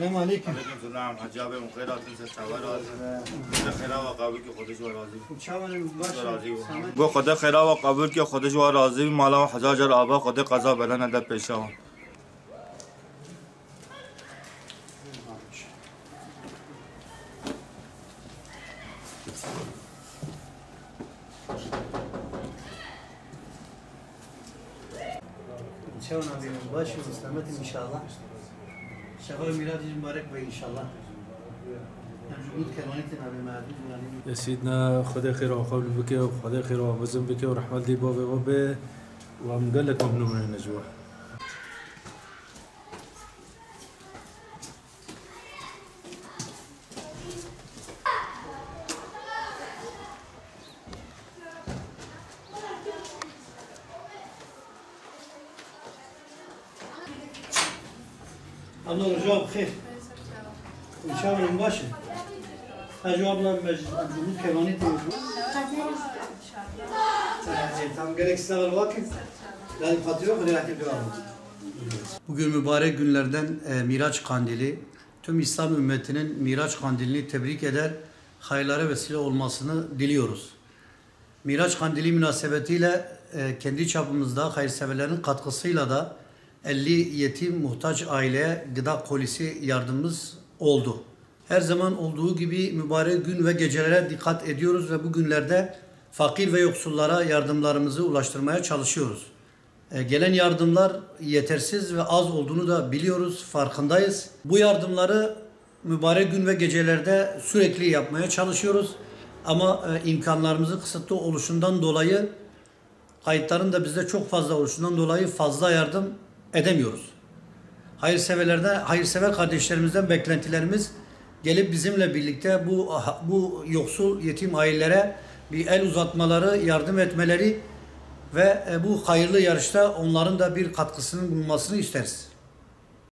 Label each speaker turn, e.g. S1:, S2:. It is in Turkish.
S1: السلام عليكم.
S2: علیکم سلام حجاب مخیرات سے چاور خدا خیرا و قبول کی خودش و راضی
S1: چاول باشه.
S2: گو خدا خیرا و قبول کی خودش و راضی مالا و حجاج آبا خدا قضا بلند ادب پیشا
S1: چاول نبی باشه سلامت ان شاء الله. شغل میلادی مبارک و ان شاء الله. نجود كلمات نبی معدود
S3: يا سيدنا خدا خير وقبل بك وخدا خير ومزن بك ورحمة لي بابا بابا ومقال لك ممنوع من النجوى.
S1: الله رجاء بخير. ان شاء الله باشه. جوابla mecbur kevani diyoruz. Tam gereksiz var vakit. Yani fatıyor mu relatif devam. Bugün mübarek günlerden Miraç Kandili, tüm İslam ümmetinin Miraç Kandilini tebrik eder, hayırlara vesile olmasını diliyoruz. Miraç Kandili münasebetiyle kendi çapımızda hayırseverlerin katkısıyla da 50 yetim muhtaç aileye gıda kolisi yardımımız oldu. Her zaman olduğu gibi mübarek gün ve gecelere dikkat ediyoruz ve bu günlerde fakir ve yoksullara yardımlarımızı ulaştırmaya çalışıyoruz. Gelen yardımlar yetersiz ve az olduğunu da biliyoruz, farkındayız. Bu yardımları mübarek gün ve gecelerde sürekli yapmaya çalışıyoruz. Ama imkanlarımızın kısıtlı oluşundan dolayı, kayıtların da bizde çok fazla oluşundan dolayı fazla yardım edemiyoruz. Hayırsever kardeşlerimizden beklentilerimiz gelip bizimle birlikte bu yoksul yetim ailelere bir el uzatmaları, yardım etmeleri ve bu hayırlı yarışta onların da bir katkısının bulunmasını isteriz.